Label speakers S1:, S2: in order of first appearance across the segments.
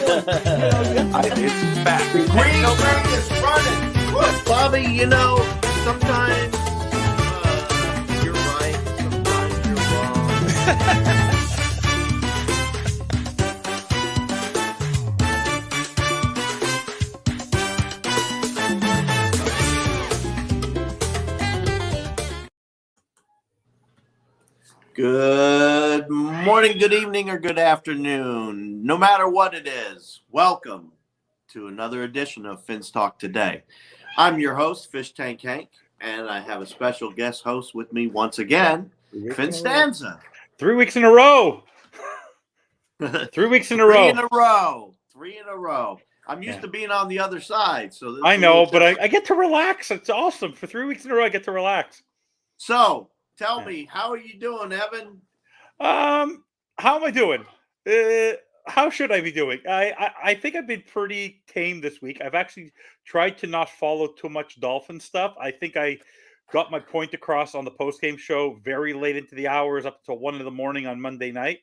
S1: It's back.
S2: The green train is running.
S3: Bobby, sometimes you're right, sometimes you're wrong. Good morning, good evening, or good afternoon. No matter what it is, welcome to another edition of Fin's Talk Today. I'm your host, Tank Hank, and I have a special guest host with me once again, FinStanza.
S1: 3 weeks in a row. 3 weeks in a row.
S3: 3 in a row. I'm used to being on the other side. So
S1: I know, but I get to relax. It's awesome. For 3 weeks in a row, I get to relax.
S3: So tell me, how are you doing, Evan?
S1: How am I doing? How should I be doing? I think I've been pretty tame this week. I've actually tried to not follow too much Dolphin stuff. I think I got my point across on the postgame show very late into the hours, up until 1 a.m. on Monday night.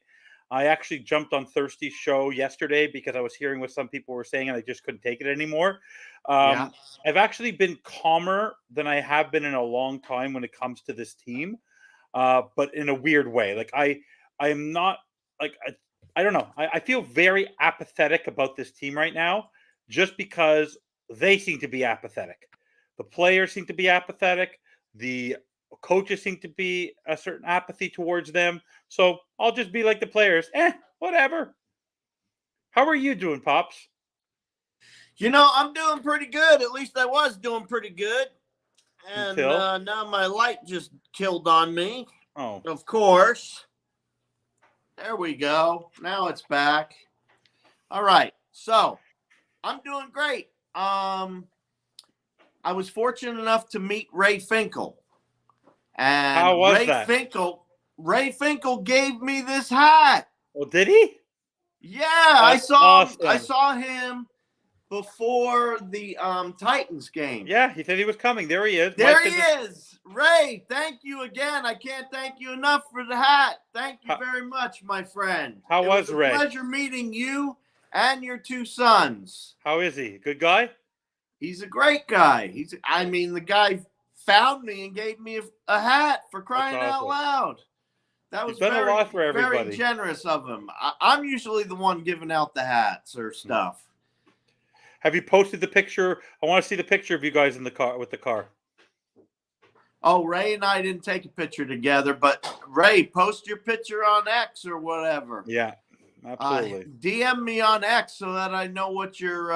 S1: I actually jumped on Thirsty's show yesterday because I was hearing what some people were saying and I just couldn't take it anymore. I've actually been calmer than I have been in a long time when it comes to this team, but in a weird way. Like I am not like I don't know. I feel very apathetic about this team right now, just because they seem to be apathetic. The players seem to be apathetic. The coaches seem to be a certain apathy towards them. So I'll just be like the players. Whatever. How are you doing, Pops?
S3: I'm doing pretty good. At least I was doing pretty good. And now my light just killed on me.
S1: Oh.
S3: Of course. There we go. Now it's back. All right. So I'm doing great. I was fortunate enough to meet Ray Finkel. And
S1: how was that?
S3: Ray Finkel gave me this hat.
S1: Well, did he?
S3: Yeah,
S1: awesome.
S3: I saw him before the Titans game.
S1: Yeah, he said he was coming. There he is.
S3: There he is. Ray, thank you again. I can't thank you enough for the hat. Thank you very much, my friend.
S1: How was Ray?
S3: It was a pleasure meeting you and your two sons.
S1: How is he? Good guy?
S3: He's a great guy. The guy found me and gave me a hat, for crying out loud. That was
S1: done a lot for everybody.
S3: Very generous of him. I'm usually the one giving out the hats or stuff.
S1: Have you posted the picture? I want to see the picture of you guys in the car with the car.
S3: Oh, Ray and I didn't take a picture together, but Ray, post your picture on X or whatever.
S1: Yeah, absolutely.
S3: DM me on X so that I know what your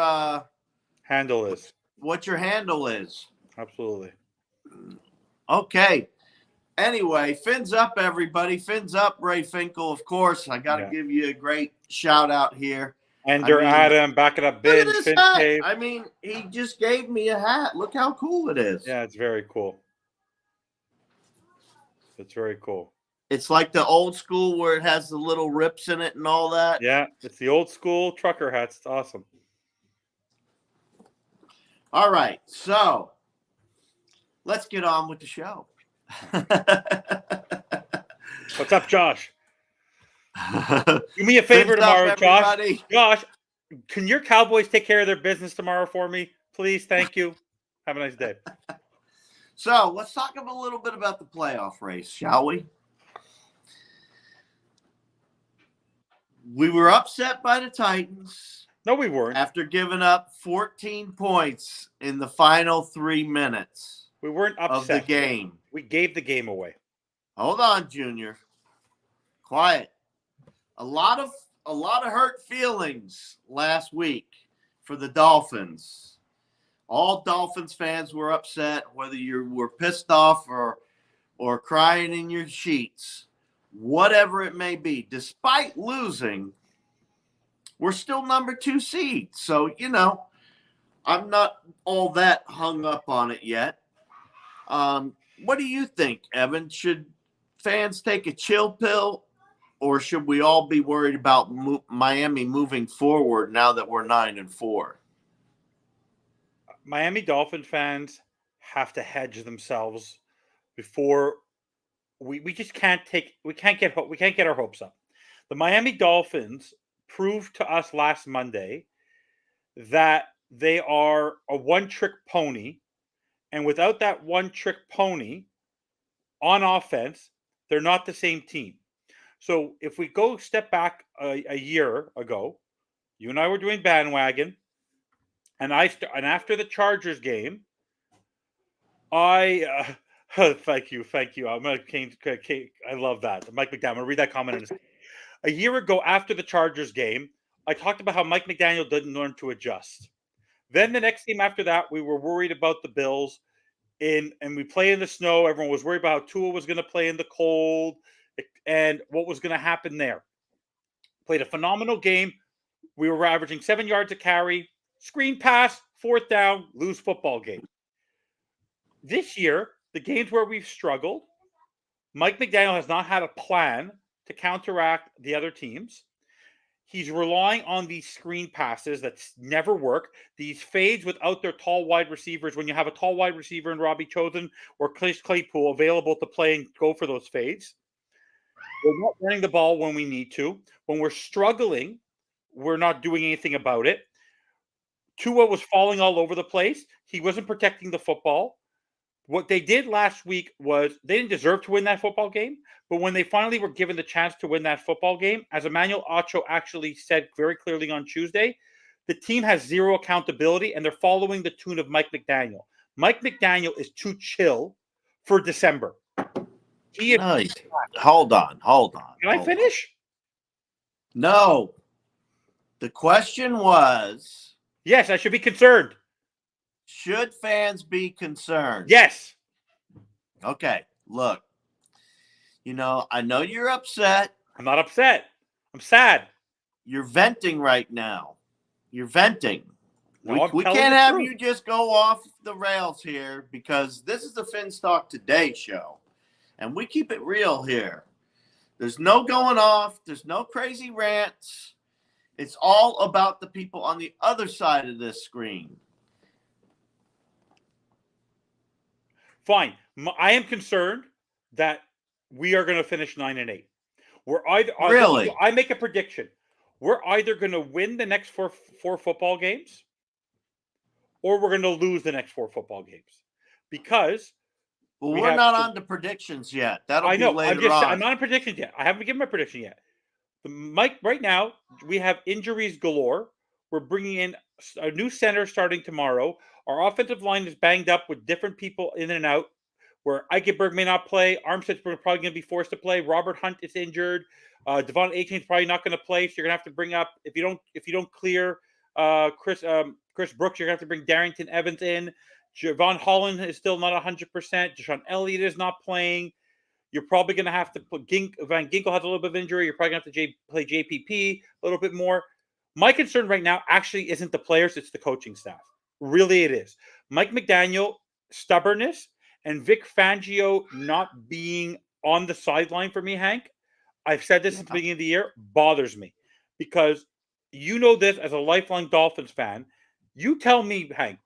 S1: handle is.
S3: What your handle is.
S1: Absolutely.
S3: Okay. Anyway, fins up, everybody. Fins up, Ray Finkel, of course. I got to give you a great shout out here.
S1: And Adam, back it up, big Fin Cave.
S3: He just gave me a hat. Look how cool it is.
S1: Yeah, it's very cool. It's very cool.
S3: It's like the old school where it has the little rips in it and all that.
S1: Yeah, it's the old school trucker hats. It's awesome.
S3: All right, so let's get on with the show.
S1: What's up, Josh? Do me a favor tomorrow, Josh. Josh, can your Cowboys take care of their business tomorrow for me? Please, thank you. Have a nice day.
S3: So let's talk a little bit about the playoff race, shall we? We were upset by the Titans.
S1: No, we weren't.
S3: After giving up 14 points in the final 3 minutes.
S1: We weren't upset
S3: of the game.
S1: We gave the game away.
S3: Hold on, Junior. Quiet. A lot of hurt feelings last week for the Dolphins. All Dolphins fans were upset, whether you were pissed off or crying in your sheets, whatever it may be. Despite losing, we're still number 2 seed. So, I'm not all that hung up on it yet. What do you think, Evan? Should fans take a chill pill, or should we all be worried about Miami moving forward now that we're 9-4?
S1: Miami Dolphin fans have to hedge themselves before we just can't get our hopes up. The Miami Dolphins proved to us last Monday that they are a one-trick pony, and without that one-trick pony on offense, they're not the same team. So if we go step back a year ago, you and I were doing bandwagon, and after the Chargers game, I thank you. I'm gonna I love that. Mike McDaniel. I'm gonna read that comment in a second. A year ago, after the Chargers game, I talked about how Mike McDaniel didn't learn to adjust. Then the next game after that, we were worried about the Bills, and we play in the snow. Everyone was worried about how Tua was going to play in the cold and what was going to happen there. Played a phenomenal game. We were averaging 7 yards a carry, screen pass, fourth down, lose football game. This year, the games where we've struggled, Mike McDaniel has not had a plan to counteract the other teams. He's relying on these screen passes that never work, these fades without their tall wide receivers. When you have a tall wide receiver in Robbie Chosen or Chris Claypool available to play and go for those fades, we're not running the ball when we need to. When we're struggling, we're not doing anything about it. Tua was falling all over the place. He wasn't protecting the football. What they did last week was they didn't deserve to win that football game, but when they finally were given the chance to win that football game, as Emmanuel Acho actually said very clearly on Tuesday, the team has zero accountability and they're following the tune of Mike McDaniel. Mike McDaniel is too chill for December. He is.
S3: Nice. Hold on.
S1: Can I finish?
S3: No. The question was,
S1: yes, I should be concerned.
S3: Should fans be concerned?
S1: Yes.
S3: Okay, look. I know you're upset.
S1: I'm not upset. I'm sad.
S3: You're venting right now. You're venting.
S1: No,
S3: we can't have you just go off the rails here because this is the FinStalk Today show. And we keep it real here. There's no going off. There's no crazy rants. It's all about the people on the other side of this screen.
S1: Fine. I am concerned that we are going to finish 9-8. We're either
S3: really.
S1: I make a prediction. We're either going to win the next four football games, or we're going to lose the next 4 football games, because
S3: we're not on to predictions yet. That'll be later on.
S1: I'm not on predictions yet. I haven't given my prediction yet. Mike, right now we have injuries galore. We're bringing in a new center starting tomorrow. Our offensive line is banged up with different people in and out, where Eichenberg may not play. Armstead's probably going to be forced to play. Robert Hunt is injured. Devon Achane's probably not going to play, so you're going to have to bring up, if you don't clear Chris Brooks, you're going to have to bring Darrington Evans in. Javon Holland is still not 100%. Deshaun Elliott is not playing. You're probably going to have to put Van Ginkel has a little bit of injury. You're probably going to have to play JPP a little bit more. My concern right now actually isn't the players, it's the coaching staff. Really, it is. Mike McDaniel, stubbornness, and Vic Fangio not being on the sideline for me, Hank. I've said this at the beginning of the year, bothers me. Because you know this as a lifelong Dolphins fan. You tell me, Hank,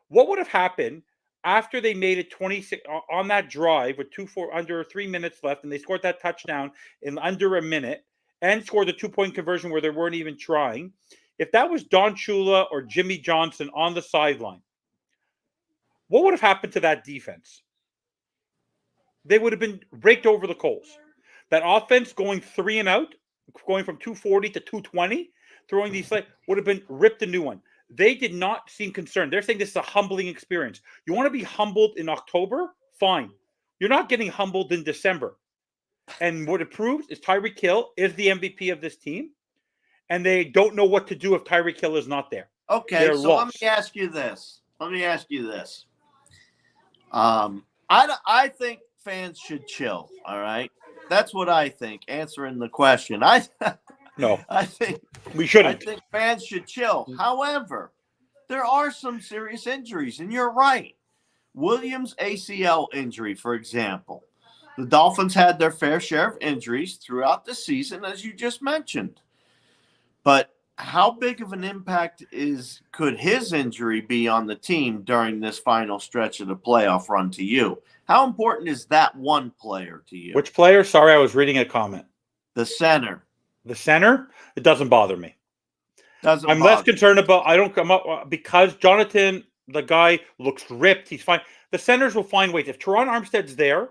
S1: what would have happened after they made it 26 on that drive with under 3 minutes left, and they scored that touchdown in under a minute and scored the 2-point conversion where they weren't even trying? If that was Don Shula or Jimmy Johnson on the sideline, what would have happened to that defense? They would have been raked over the coals. That offense going 3 and out, going from 240 to 220, throwing these would have been ripped a new one. They did not seem concerned. They're saying this is a humbling experience. You want to be humbled in October? Fine. You're not getting humbled in December. And what it proves is Tyreek Hill is the MVP of this team, and they don't know what to do if Tyreek Hill is not there.
S3: Okay,
S1: They're
S3: so
S1: lost.
S3: Let me ask you this. I think fans should chill, all right? That's what I think, answering the question.
S1: No.
S3: I think
S1: we shouldn't.
S3: I think fans should chill. However, there are some serious injuries, and you're right. Williams' ACL injury, for example. The Dolphins had their fair share of injuries throughout the season, as you just mentioned. But how big of an impact could his injury be on the team during this final stretch of the playoff run to you? How important is that one player to you?
S1: Which player? Sorry, I was reading a comment.
S3: The center.
S1: The center? It doesn't bother me.
S3: Doesn't
S1: I'm less
S3: bother.
S1: concerned about. I don't come up because Jonathan, the guy, looks ripped. He's fine. The centers will find ways. If Teron Armstead's there,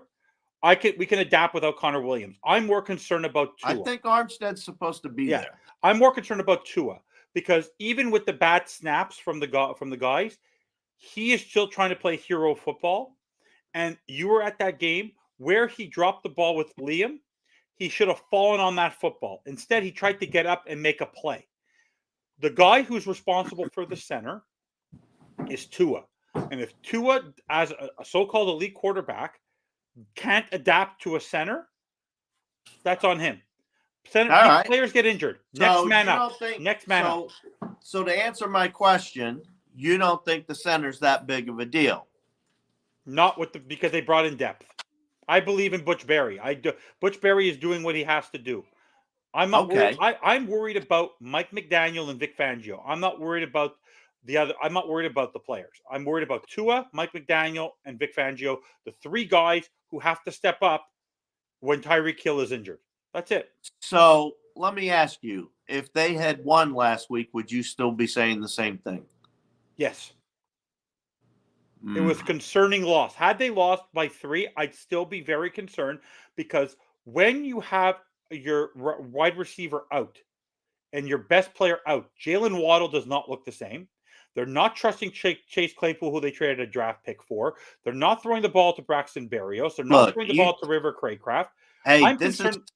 S1: we can adapt without Connor Williams. I'm more concerned about
S3: I
S1: Tua.
S3: think Armstead's supposed to be
S1: Yeah,
S3: there.
S1: I'm more concerned about Tua because even with the bad snaps from the guys, he is still trying to play hero football. And you were at that game where he dropped the ball with Liam. He should have fallen on that football. Instead, he tried to get up and make a play. The guy who's responsible for the center is Tua. And if Tua, as a so-called elite quarterback, can't adapt to a center, that's on him. Center,
S3: All right.
S1: players get injured.
S3: So
S1: Next man
S3: you
S1: up.
S3: don't think,
S1: Next man up.
S3: So to answer my question, you don't think the center's that big of a deal?
S1: Not because they brought in depth. I believe in Butch Berry. Butch Berry is doing what he has to do. I'm not worried. I'm worried about Mike McDaniel and Vic Fangio. I'm not worried about I'm not worried about the players. I'm worried about Tua, Mike McDaniel, and Vic Fangio, the three guys who have to step up when Tyreek Hill is injured. That's it.
S3: So let me ask you, if they had won last week, would you still be saying the same thing?
S1: Yes. It was a concerning loss. Had they lost by 3, I'd still be very concerned because when you have your wide receiver out and your best player out, Jalen Waddle does not look the same. They're not trusting Chase Claypool, who they traded a draft pick for. They're not throwing the ball to Braxton Berrios. They're not throwing the ball to River Craycraft.
S3: Hey,
S1: I'm concerned.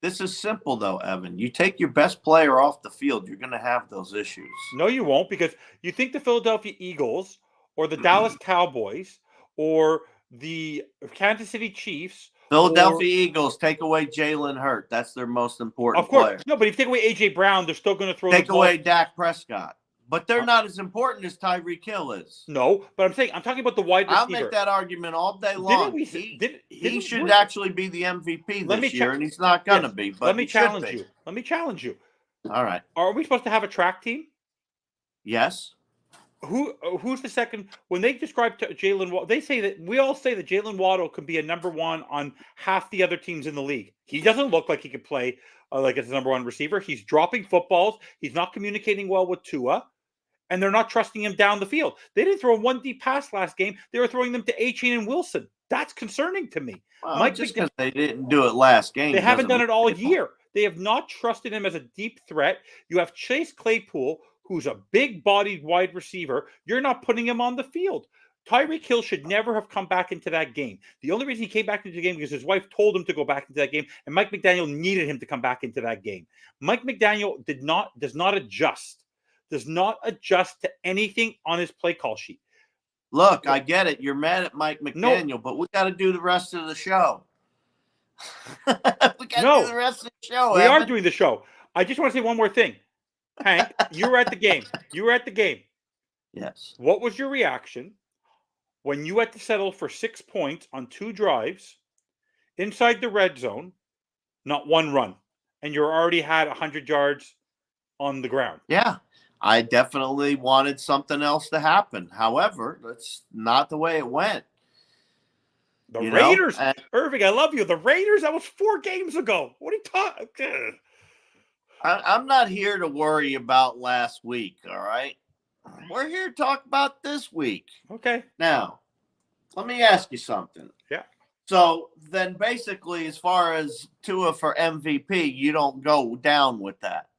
S3: This is simple, though, Evan. You take your best player off the field, you're going to have those issues.
S1: No, you won't, because you think the Philadelphia Eagles or the Dallas Cowboys or the Kansas City Chiefs.
S3: Philadelphia Eagles take away Jalen Hurts. That's their most important player.
S1: No, but if you take away A.J. Brown, they're still going to throw
S3: Take away Dak Prescott. But they're not as important as Tyreek Hill is.
S1: No, but I'm talking about the wide receiver.
S3: I'll make that argument all day long. He should actually be the MVP this year, and he's not going to be. But
S1: let me challenge you. Let me challenge you.
S3: All right.
S1: Are we supposed to have a track team?
S3: Yes.
S1: Who's the second? When they describe Jalen Waddle, we all say that Jalen Waddle can be a number one on half the other teams in the league. He doesn't look like he could play like as a number one receiver. He's dropping footballs. He's not communicating well with Tua. And they're not trusting him down the field. They didn't throw one deep pass last game. They were throwing them to A-Chain and Wilson. That's concerning to me.
S3: Well, just because they didn't do it last game.
S1: They haven't done it all year. They have not trusted him as a deep threat. You have Chase Claypool, who's a big-bodied wide receiver. You're not putting him on the field. Tyreek Hill should never have come back into that game. The only reason he came back into the game because his wife told him to go back into that game, and Mike McDaniel needed him to come back into that game. Mike McDaniel does not adjust to anything on his play call sheet.
S3: Look, I get it. You're mad at Mike McDaniel, but we got to do the rest of the show. We got to do the rest of the show.
S1: We are doing the show. I just want to say one more thing. Hank, you were at the game.
S3: Yes.
S1: What was your reaction when you had to settle for 6 points on 2 drives inside the red zone, not one run, and you already had 100 yards on the ground?
S3: Yeah. I definitely wanted something else to happen. However, that's not the way it went.
S1: The Raiders, Irving, I love you. The Raiders, that was 4 games ago. What are you talking?
S3: I'm not here to worry about last week, all right? We're here to talk about this week.
S1: Okay.
S3: Now, let me ask you something.
S1: Yeah.
S3: So then basically, as far as Tua for MVP, you don't go down with that.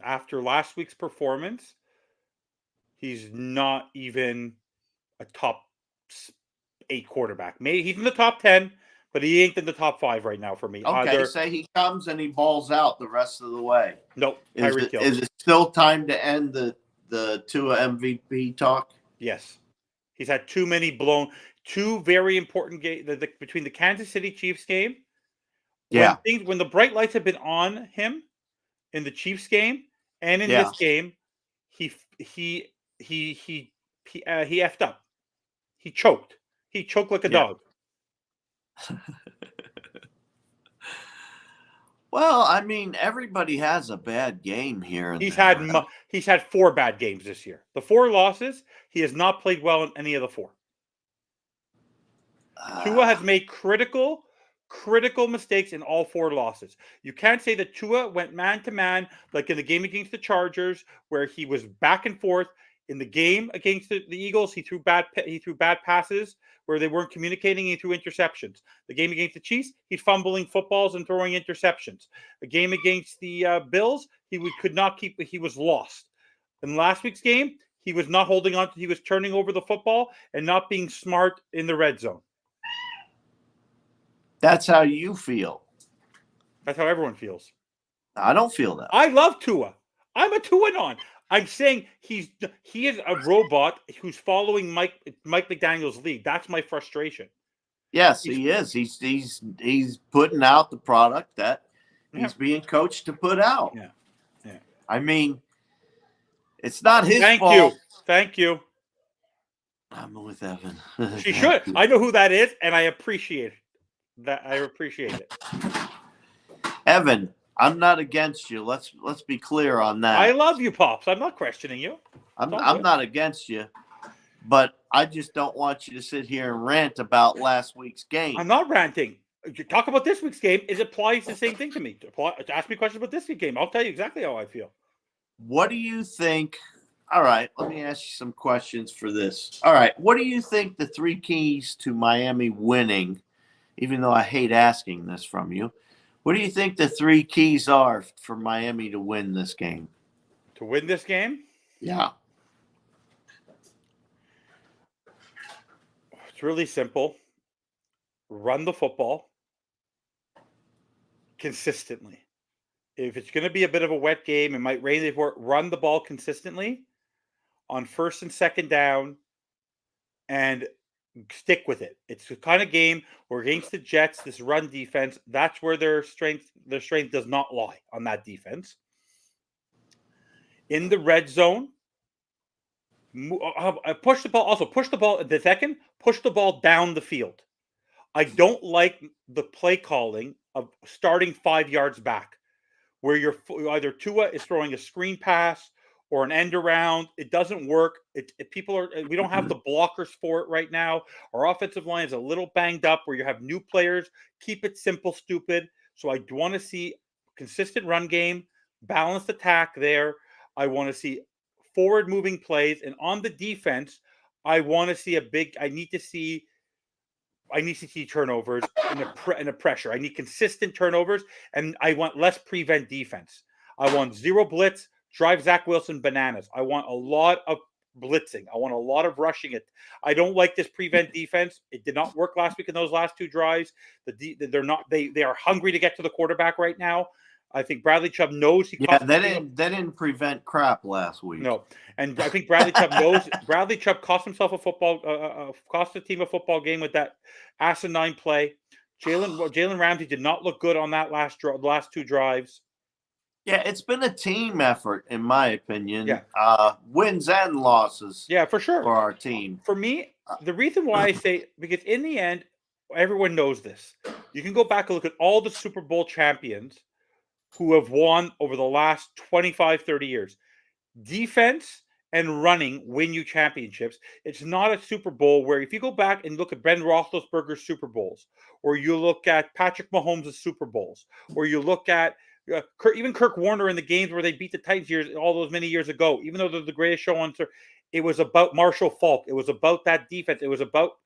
S1: After last week's performance, he's not even a top 8 quarterback. Maybe he's in the top 10, but he ain't in the top 5 right now for me.
S3: Okay, say he comes and he balls out the rest of the way.
S1: Nope.
S3: Is it still time to end the Tua MVP talk?
S1: Yes. He's had too very important games between the Kansas City Chiefs game.
S3: Yeah.
S1: When the bright lights have been on him, in the Chiefs game and in this game, he effed up. He choked. He choked like a dog.
S3: Well, I mean, everybody has a bad game here. And
S1: he's had 4 bad games this year. The 4 losses, he has not played well in any of the 4. Tua has made critical critical mistakes in all 4 losses. You can't say that Tua went man to man like in the game against the Chargers, where he was back and forth. In the game against the Eagles, he threw bad passes where they weren't communicating. He threw interceptions. The game against the Chiefs, he's fumbling footballs and throwing interceptions. The game against the Bills, could not keep. He was lost. In last week's game, he was not holding on. He was turning over the football and not being smart in the red zone.
S3: That's how you feel.
S1: That's how everyone feels.
S3: I don't feel that.
S1: I love Tua. I'm a Tua-non. I'm saying he is a robot who's following Mike McDaniel's lead. That's my frustration.
S3: Yes, he is. He's putting out the product that he's being coached to put out.
S1: Yeah.
S3: I mean, it's not his fault.
S1: Thank you.
S3: I'm with Evan.
S1: She should. I know who that is, and I appreciate that. I appreciate it.
S3: Evan, I'm not against you. Let's be clear on that.
S1: I love you, Pops. I'm not questioning you.
S3: I'm not against you, but I just don't want you to sit here and rant about last week's game.
S1: I'm not ranting. You talk about this week's game. It applies the same thing to me. Ask me questions about this week's game. I'll tell you exactly how I feel.
S3: What do you think? All right, let me ask you some questions for this. All right, what do you think the 3 keys to Miami winning, even though I hate asking this from you, what do you think the 3 keys are for Miami to win this game?
S1: To win this game?
S3: Yeah.
S1: It's really simple. Run the football consistently. If it's going to be a bit of a wet game, it might rain before. Run the ball consistently on first and second down and stick with it. It's the kind of game where against the Jets, this run defense, that's where their strength does not lie on that defense. In the red zone, push the ball down the field. I don't like the play calling of starting 5 yards back, where you're either Tua is throwing a screen pass or an end around. It doesn't work. We don't have the blockers for it right now. Our offensive line is a little banged up where you have new players. Keep it simple, stupid. So I want to see consistent run game, balanced attack there. I want to see forward moving plays. And on the defense, I want to see I need to see turnovers and a pressure. I need consistent turnovers, and I want less prevent defense. I want zero blitz, drive Zach Wilson bananas. I want a lot of blitzing. I want a lot of rushing it. I don't like this prevent defense. It did not work last week in those last 2 drives. They are hungry to get to the quarterback right now. I think Bradley Chubb knows he.
S3: Yeah, they didn't prevent crap last week.
S1: No, and I think Bradley Chubb knows. Bradley Chubb cost himself cost the team a football game with that asinine play. Jalen Ramsey did not look good on that last 2 drives.
S3: Yeah, it's been a team effort, in my opinion.
S1: Yeah.
S3: Wins and losses.
S1: Yeah, for sure.
S3: For our team.
S1: For me, the reason why I say, because in the end, everyone knows this. You can go back and look at all the Super Bowl champions who have won over the last 25, 30 years. Defense and running win you championships. It's not a Super Bowl where if you go back and look at Ben Roethlisberger's Super Bowls, or you look at Patrick Mahomes' Super Bowls, or you look at even Kirk Warner in the games where they beat the Titans all those many years ago, even though they're the greatest show on earth, it was about Marshall Faulk. It was about that defense. It was about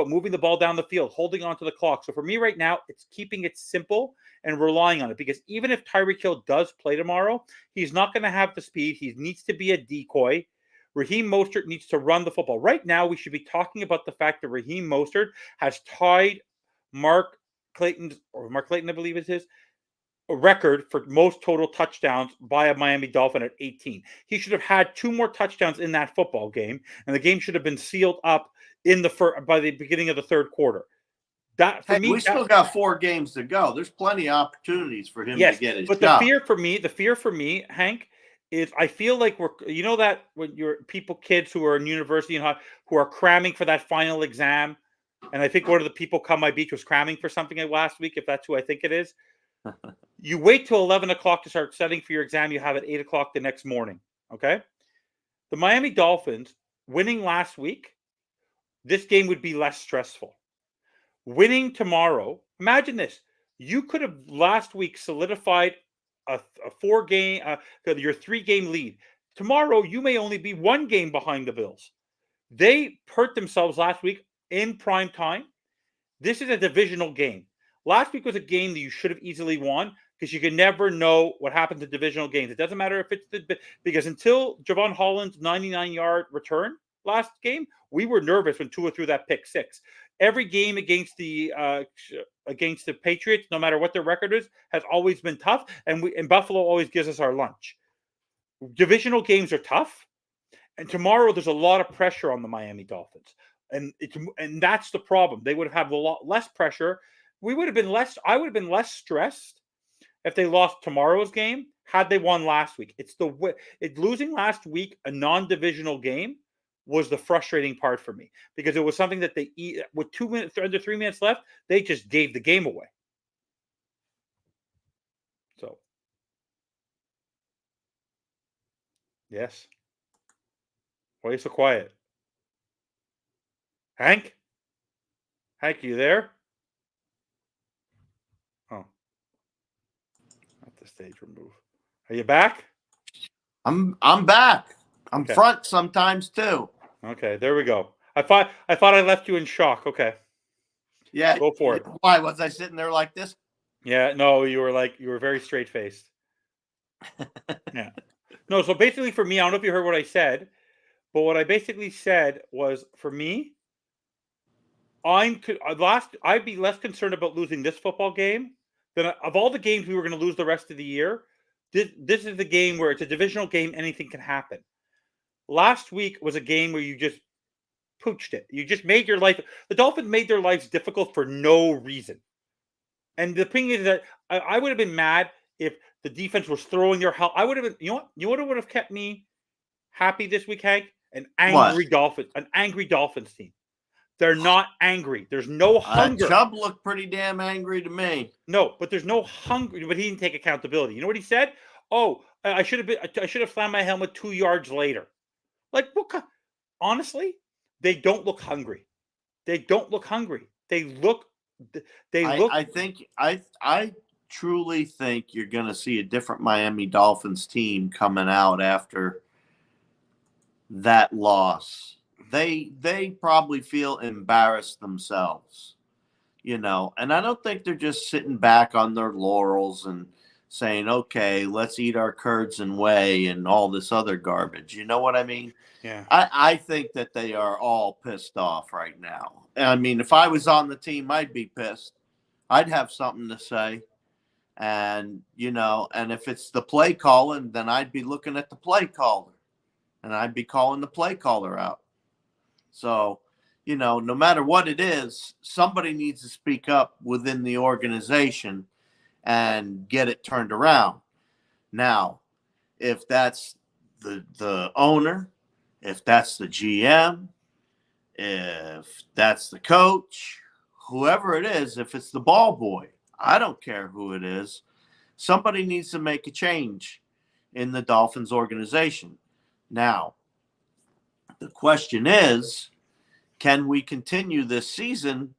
S1: moving the ball down the field, holding on to the clock. So for me right now, it's keeping it simple and relying on it, because even if Tyreek Hill does play tomorrow, he's not going to have the speed. He needs to be a decoy. Raheem Mostert needs to run the football. Right now, we should be talking about the fact that Raheem Mostert has tied Mark Clayton, I believe it's his, a record for most total touchdowns by a Miami Dolphin at 18. He should have had 2 more touchdowns in that football game, and the game should have been sealed up by the beginning of the 3rd quarter.
S3: We still got 4 games to go. There's plenty of opportunities for him to get his job.
S1: But the fear for me, Hank, is I feel like that when you're kids who are in university and who are cramming for that final exam, and I think one of the people come my beach was cramming for something last week, if that's who I think it is. You wait till 11 o'clock to start studying for your exam. You have it 8 o'clock the next morning. Okay. The Miami Dolphins winning last week, this game would be less stressful. Winning tomorrow Imagine this. You could have last week solidified a 4-game, your 3-game lead. Tomorrow, you may only be 1 game behind the Bills. They hurt themselves last week in prime time. This is a divisional game. Last week was a game that you should have easily won because you can never know what happens in divisional games. It doesn't matter if it's because until Javon Holland's 99-yard return last game, we were nervous when Tua threw that pick 6. Every game against the Patriots, no matter what their record is, has always been tough, and Buffalo always gives us our lunch. Divisional games are tough, and tomorrow there's a lot of pressure on the Miami Dolphins, and that's the problem. They would have a lot less pressure. I would have been less stressed if they lost tomorrow's game had they won last week. Losing last week, a non-divisional game, was the frustrating part for me because it was something that with 2 minutes, under 3 minutes left, they just gave the game away. So, yes. Why are you so quiet? Hank? Hank, you there? Oh. Not the stage remove. Are you back?
S3: I'm back. I'm
S1: Okay.
S3: front sometimes too.
S1: Okay, there we go. I thought I left you in shock. Okay.
S3: Yeah.
S1: Go for it.
S3: Why was I sitting there like this?
S1: Yeah, no, you were very straight faced. Yeah. No, so basically for me, I don't know if you heard what I said, but what I basically said was for me, I'd be less concerned about losing this football game than of all the games we were going to lose the rest of the year. This is the game where it's a divisional game, anything can happen. Last week was a game where you just pooched it. You just made your life. The Dolphins made their lives difficult for no reason. And the thing is that I would have been mad if the defense was throwing their help. I would have been. You know what? You would have kept me happy this week, Hank. An angry Dolphins team. They're not angry. There's no hunger.
S3: Chubb looked pretty damn angry to me.
S1: No, but there's no hunger. But he didn't take accountability. You know what he said? Oh, I should have slammed my helmet 2 yards later. Like, what? Honestly, they don't look hungry. They don't look hungry.
S3: I truly think you're going to see a different Miami Dolphins team coming out after that loss. They probably feel embarrassed themselves, and I don't think they're just sitting back on their laurels and saying, okay, let's eat our curds and whey and all this other garbage. You know what I mean?
S1: Yeah.
S3: I think that they are all pissed off right now. I mean, if I was on the team, I'd be pissed. I'd have something to say. And, and if it's the play calling, then I'd be looking at the play caller. And I'd be calling the play caller out. So, no matter what it is, somebody needs to speak up within the organization and get it turned around. Now, if that's the owner, if that's the GM, if that's the coach, whoever it is, if it's the ball boy, I don't care who it is, somebody needs to make a change in the Dolphins organization. Now, the question is, can we continue this season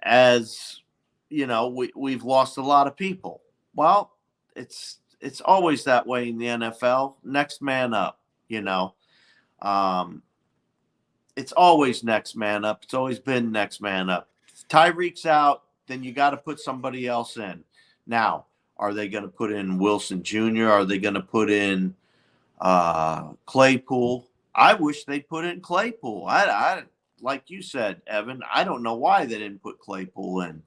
S3: as, we've lost a lot of people? Well, it's always that way in the NFL. Next man up, It's always next man up. It's always been next man up. If Tyreek's out, then you got to put somebody else in. Now, are they going to put in Wilson Jr.? Are they going to put in Claypool? I wish they'd put in Claypool. I like you said, Evan, I don't know why they didn't put Claypool in.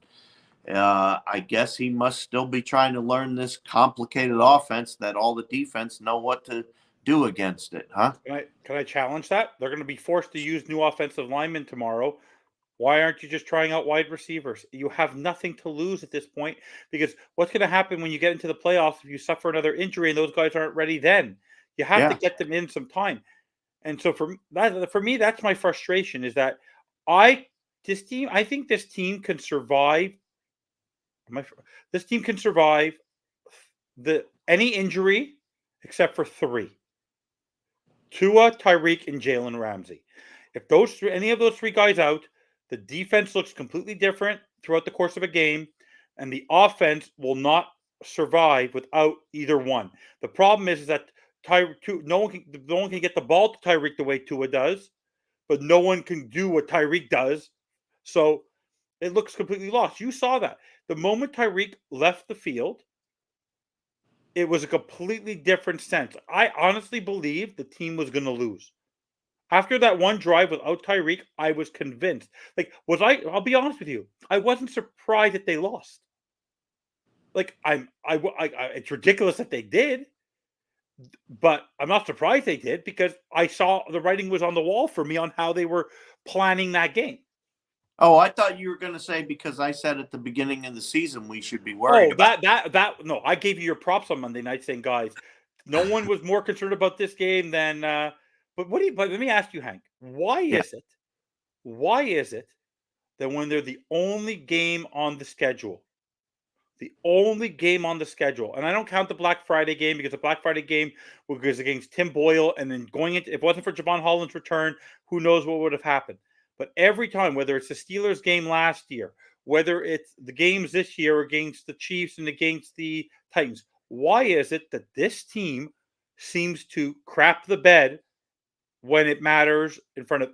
S3: I guess he must still be trying to learn this complicated offense that all the defense know what to do against it, huh?
S1: Can I challenge that? They're going to be forced to use new offensive linemen tomorrow. Why aren't you just trying out wide receivers? You have nothing to lose at this point because what's going to happen when you get into the playoffs if you suffer another injury and those guys aren't ready then? You have to get them in some time. And so for me, that's my frustration is that I think this team can survive. This team can survive any injury except for 3. Tua, Tyreek, and Jalen Ramsey. If any of those 3 guys out, the defense looks completely different. throughout the course of a game, and the offense will not survive without either one. The problem is that no one can get the ball to Tyreek the way Tua does, but no one can do what Tyreek does. So it looks completely lost. You saw that. The moment Tyreek left the field, it was a completely different sense. I honestly believe the team was going to lose. After that one drive without Tyreek, I was convinced. I'll be honest with you. I wasn't surprised that they lost. It's ridiculous that they did, but I'm not surprised they did because I saw the writing was on the wall for me on how they were planning that game.
S3: Oh, I thought you were going to say because I said at the beginning of the season we should be worried
S1: Oh,
S3: about
S1: no, I gave you your props on Monday night saying, guys, no one was more concerned about this game than but let me ask you, Hank, why
S3: Yeah.
S1: is it that when they're the only game on the schedule, and I don't count the Black Friday game because the Black Friday game was against Tim Boyle, and then if it wasn't for Javon Holland's return, who knows what would have happened. But every time, whether it's the Steelers game last year, whether it's the games this year against the Chiefs and against the Titans, why is it that this team seems to crap the bed when it matters in front of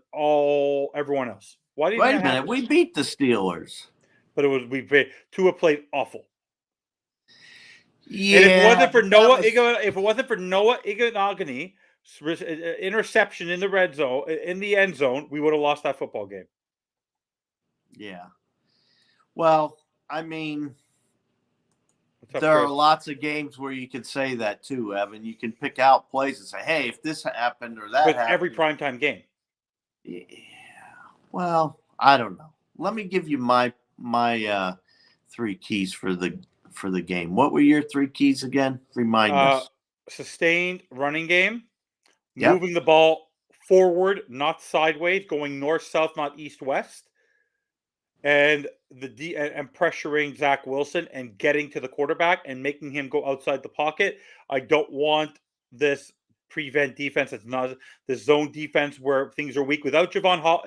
S1: everyone else? Why do you
S3: Wait
S1: think
S3: a
S1: that
S3: minute,
S1: happens?
S3: we beat the Steelers.
S1: But Tua played awful.
S3: Yeah,
S1: And if it wasn't for Noah
S3: was...
S1: Iganagani interception in the red zone, in the end zone, we would have lost that football game.
S3: Yeah. Well, I mean,
S1: Up,
S3: there
S1: Chris?
S3: are lots of games where you could say that too, Evan. You can pick out plays and say, hey, if this happened or that
S1: With
S3: happened.
S1: every primetime game.
S3: Yeah. Well, I don't know. Let me give you my three keys for the game. What were your three keys again? Remind us.
S1: Sustained running game,
S3: Yep.
S1: moving the ball forward, not sideways, going north, south, not east, west, and and pressuring Zach Wilson and getting to the quarterback and making him go outside the pocket. I don't want this prevent defense. It's not the zone defense where things are weak. Without Javon Hall,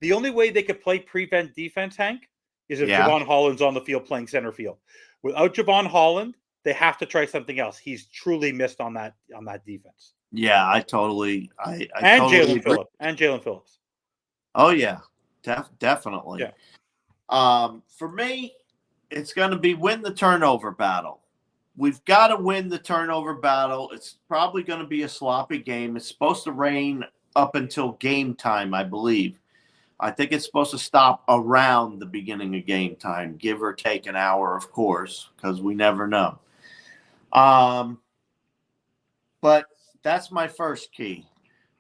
S1: the only way they could play prevent defense, Hank, is if Javon Holland's on the field playing center field. Without Javon Holland, they have to try something else. He's truly missed on that defense.
S3: Yeah, I totally
S1: And
S3: totally
S1: Jalen Phillips. And Jalen Phillips.
S3: Oh yeah, definitely.
S1: Yeah.
S3: For me, it's going to be win the turnover battle. We've got to win the turnover battle. It's probably going to be a sloppy game. It's supposed to rain up until game time, I believe. I think it's supposed to stop around the beginning of game time, give or take an hour, of course, because we never know. But that's my first key.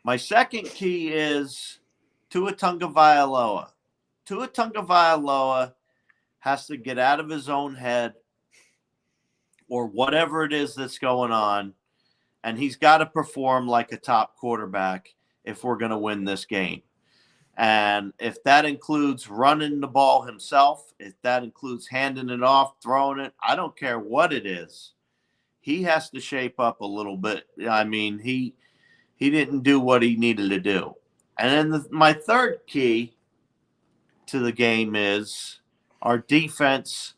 S3: My second key is Tua Tagovailoa. Tua Tagovailoa has to get out of his own head or whatever it is that's going on, and he's got to perform like a top quarterback if we're going to win this game. And if that includes running the ball himself, if that includes handing it off, throwing it, I don't care what it is. He has to shape up a little bit. I mean, he didn't do what he needed to do. And then my third key to the game is our defense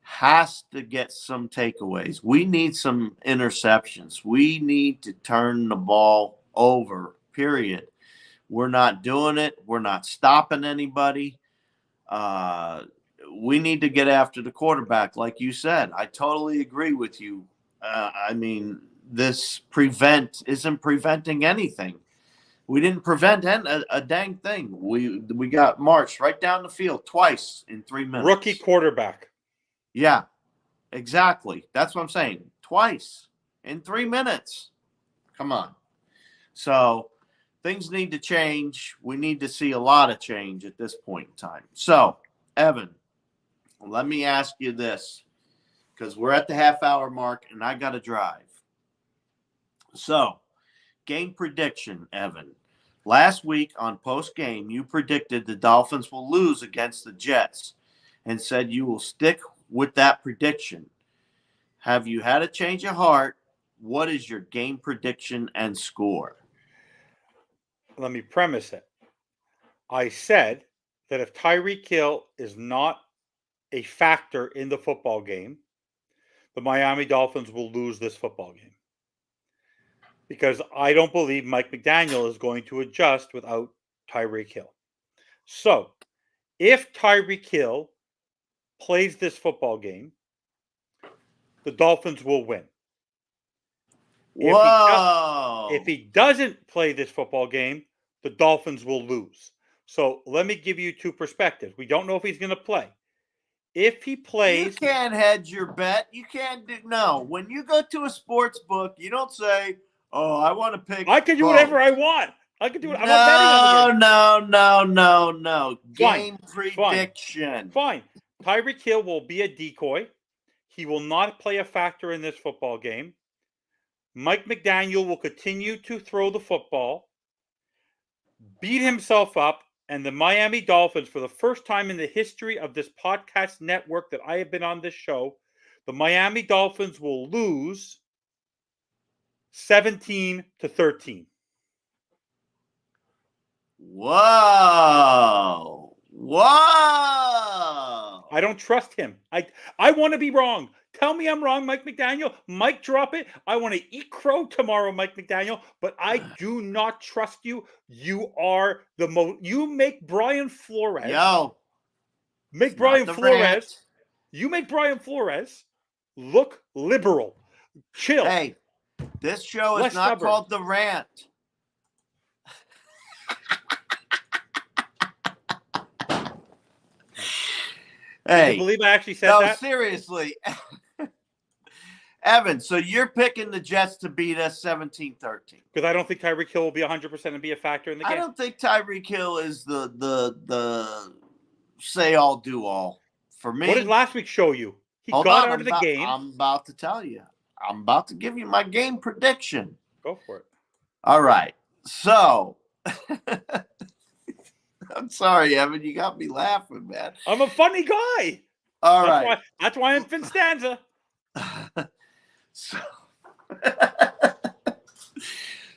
S3: has to get some takeaways. We need some interceptions. We need to turn the ball over, period. We're not doing it. We're not stopping anybody. We need to get after the quarterback, like you said. I totally agree with you. I mean, this isn't preventing anything. We didn't prevent a dang thing. We got marched right down the field twice in 3 minutes.
S1: Rookie quarterback.
S3: Yeah, exactly. That's what I'm saying. Twice in 3 minutes. Come on. So things need to change. We need to see a lot of change at this point in time. So, Evan, let me ask you this, because we're at the half-hour mark and I got to drive. So, game prediction, Evan. Last week on post-game, you predicted the Dolphins will lose against the Jets and said you will stick with that prediction. Have you had a change of heart? What is your game prediction and score?
S1: Let me premise it. I said that if Tyreek Hill is not a factor in the football game, the Miami Dolphins will lose this football game. Because I don't believe Mike McDaniel is going to adjust without Tyreek Hill. So, if Tyreek Hill plays this football game, the Dolphins will win.
S3: Whoa!
S1: If he doesn't play this football game, the Dolphins will lose. So let me give you two perspectives. We don't know if he's going to play. If he plays,
S3: you can't hedge your bet. You can't do no. When you go to a sports book, you don't say, "Oh, I want to pick."
S1: I can do whatever I want. I can do it. I'm
S3: no,
S1: not betting on the game.
S3: no.
S1: Fine.
S3: Game prediction.
S1: Fine. Tyreek Hill will be a decoy. He will not play a factor in this football game. Mike McDaniel will continue to throw the football, beat himself up, and the Miami Dolphins, for the first time in the history of this podcast network that I have been on this show, the Miami Dolphins will lose 17-13.
S3: Whoa.
S1: I don't trust him. I want to be wrong. Tell me I'm wrong, Mike McDaniel. Mike, drop it. I want to eat crow tomorrow, Mike McDaniel, but I do not trust you. You are the most. You make Brian Flores.
S3: Make Brian
S1: Flores.
S3: Rant.
S1: You make Brian Flores look liberal. Chill.
S3: Hey, this show is not called The Rant. Hey,
S1: can you believe I actually said that?
S3: No, seriously. Evan, so you're picking the Jets to beat us 17-13.
S1: Because I don't think Tyreek Hill will be 100% and be a factor in the game.
S3: I don't think Tyreek Hill is the say-all, do-all. For me.
S1: What did last week show you? He got out of the game.
S3: I'm about to tell you. I'm about to give you my game prediction.
S1: Go for it.
S3: All right. So, I'm sorry, Evan. You got me laughing, man.
S1: I'm a funny guy.
S3: All right.
S1: That's why I'm FinStanza.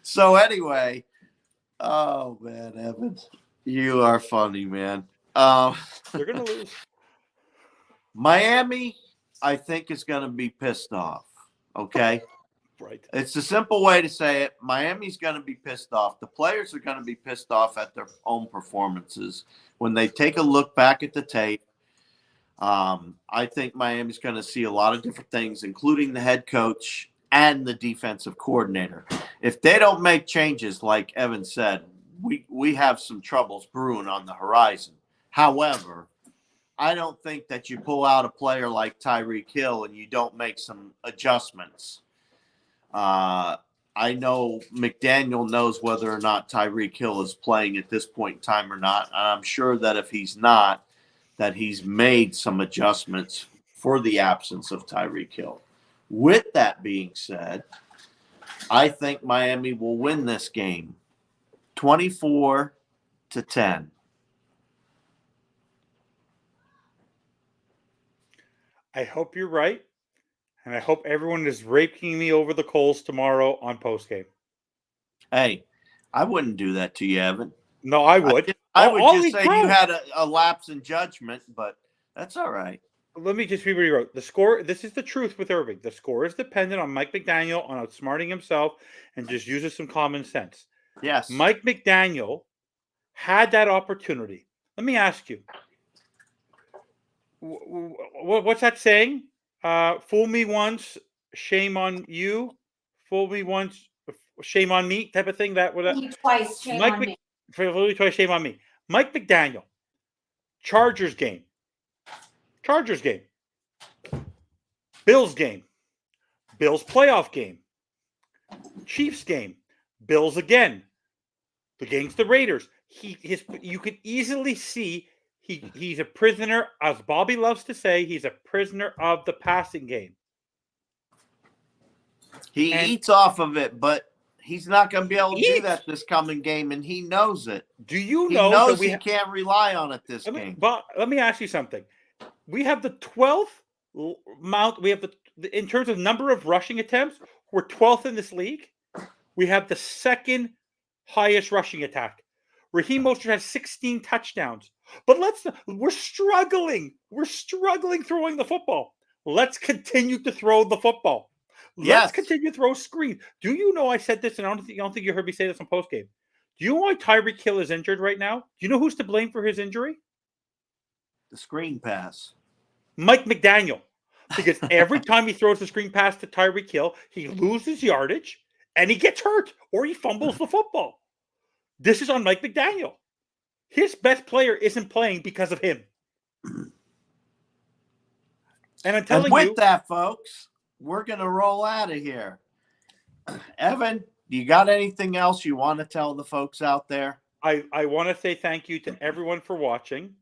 S3: So anyway, oh man, Evan, you are funny, man.
S1: They're gonna lose.
S3: Miami, I think, is gonna be pissed off. Okay,
S1: right.
S3: It's a simple way to say it. Miami's gonna be pissed off. The players are gonna be pissed off at their own performances when they take a look back at the tape. I think Miami's going to see a lot of different things, including the head coach and the defensive coordinator. If they don't make changes, like Evan said, we have some troubles brewing on the horizon. However, I don't think that you pull out a player like Tyreek Hill and you don't make some adjustments. I know McDaniel knows whether or not Tyreek Hill is playing at this point in time or not. And I'm sure that if he's not, that he's made some adjustments for the absence of Tyreek Hill. With that being said, I think Miami will win this game 24-10.
S1: I hope you're right, and I hope everyone is raking me over the coals tomorrow on postgame.
S3: Hey, I wouldn't do that to you, Evan.
S1: No, I would.
S3: I would just say you had a lapse in judgment, but that's all right.
S1: Let me just read what he wrote. The score, this is the truth with Irving. The score is dependent on Mike McDaniel on outsmarting himself and just uses some common sense.
S3: Yes.
S1: Mike McDaniel had that opportunity. Let me ask you. What's that saying? Fool me once, shame on you. Fool me once, shame on me type of thing.
S4: Twice, shame on me.
S1: Twice, shame on me. Mike McDaniel, Chargers game, Bills game, Bills playoff game, Chiefs game, Bills again, against the Raiders. You could easily see he's a prisoner, as Bobby loves to say, he's a prisoner of the passing game.
S3: He eats off of it, but he's not going to be able to do that this coming game, and he knows it.
S1: Do you know
S3: he knows
S1: that we
S3: can't rely on it this game?
S1: But let me ask you something. We have the 12th mount. We have in terms of number of rushing attempts, we're 12th in this league. We have the second highest rushing attack. Raheem Mostert has 16 touchdowns. But we're struggling. We're struggling throwing the football. Let's continue to throw the football. Let's
S3: Yes.
S1: continue to throw screen. Do you know I said this, and I don't think you heard me say this on postgame. Do you know why Tyreek Hill is injured right now? Do you know who's to blame for his injury?
S3: The screen pass.
S1: Mike McDaniel. Because every time he throws the screen pass to Tyreek Hill, he loses yardage and he gets hurt or he fumbles the football. This is on Mike McDaniel. His best player isn't playing because of him. And I'm telling you.
S3: With that, folks, we're going to roll out of here. Evan, you got anything else you want to tell the folks out there?
S1: I want to say thank you to everyone for watching.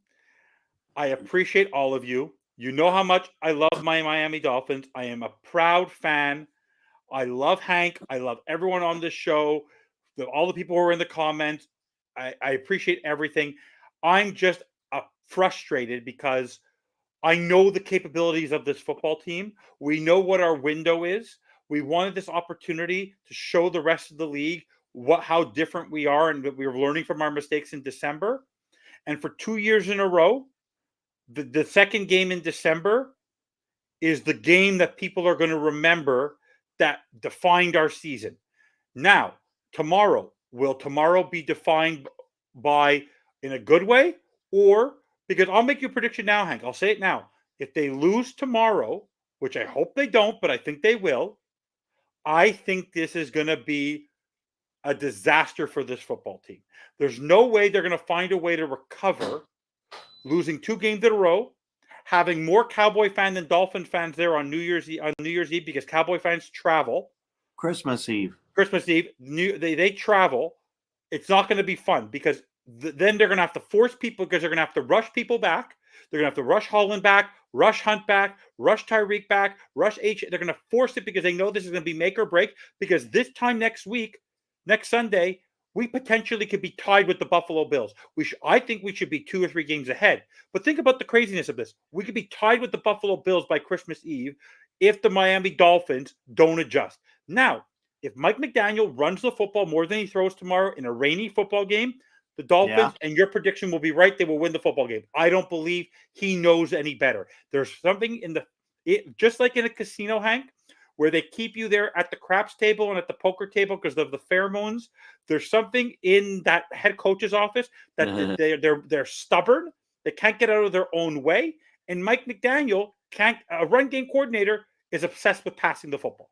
S1: I appreciate all of you. You know how much I love my Miami Dolphins. I am a proud fan. I love Hank. I love everyone on this show. All the people who are in the comments. I appreciate everything. I'm just frustrated because I know the capabilities of this football team. We know what our window is. We wanted this opportunity to show the rest of the league how different we are and that we were learning from our mistakes in December. And for 2 years in a row, the second game in December is the game that people are going to remember that defined our season. Now, will tomorrow be defined by in a good way? Or, because I'll make you a prediction now, Hank. I'll say it now. If they lose tomorrow, which I hope they don't, but I think they will, I think this is going to be a disaster for this football team. There's no way they're going to find a way to recover losing 2 games in a row, having more Cowboy fans than Dolphin fans there on New Year's Eve because Cowboy fans travel.
S3: Christmas Eve.
S1: They travel. It's not going to be fun because then they're going to have to force people because they're going to have to rush people back. They're going to have to rush Holland back, rush Hunt back, rush Tyreek back, rush H. They're going to force it because they know this is going to be make or break because this time next Sunday, we potentially could be tied with the Buffalo Bills. I think we should be 2 or 3 games ahead. But think about the craziness of this. We could be tied with the Buffalo Bills by Christmas Eve if the Miami Dolphins don't adjust. Now, if Mike McDaniel runs the football more than he throws tomorrow in a rainy football game, the Dolphins, and your prediction will be right, they will win the football game. I don't believe he knows any better. There's something just like in a casino, Hank, where they keep you there at the craps table and at the poker table because of the pheromones. There's something in that head coach's office that they're stubborn. They can't get out of their own way. And Mike McDaniel a run game coordinator is obsessed with passing the football.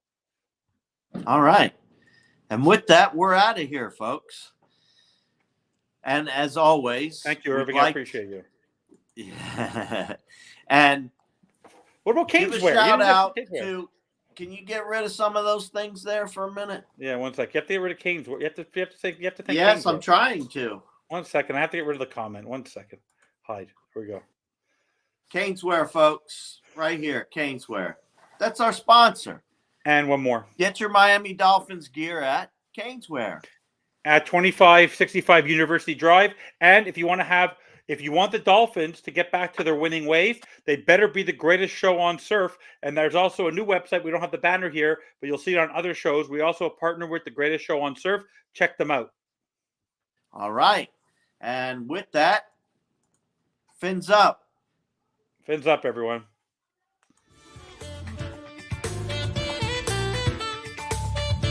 S3: All right. And with that, we're out of here, folks. And as always,
S1: thank you, Irving. I appreciate you.
S3: Yeah. And
S1: what about Caneswear?
S3: Give a shout out to. Can you get rid of some of those things there for a minute?
S1: Yeah, one sec. You have to get rid of Caneswear. You have to thank.
S3: Yes,
S1: Caneswear.
S3: I'm trying to.
S1: 1 second. I have to get rid of the comment. 1 second. Hide. Here we go.
S3: Caneswear, folks. Right here. Caneswear. That's our sponsor.
S1: And one more.
S3: Get your Miami Dolphins gear at Caneswear.
S1: At 2565 University Drive. And if you want the Dolphins to get back to their winning ways, they better be the greatest show on surf. And there's also a new website. We don't have the banner here, but you'll see it on other shows. We also partner with the greatest show on surf. Check them out.
S3: All right. And with that, fins up.
S1: Fins up, everyone.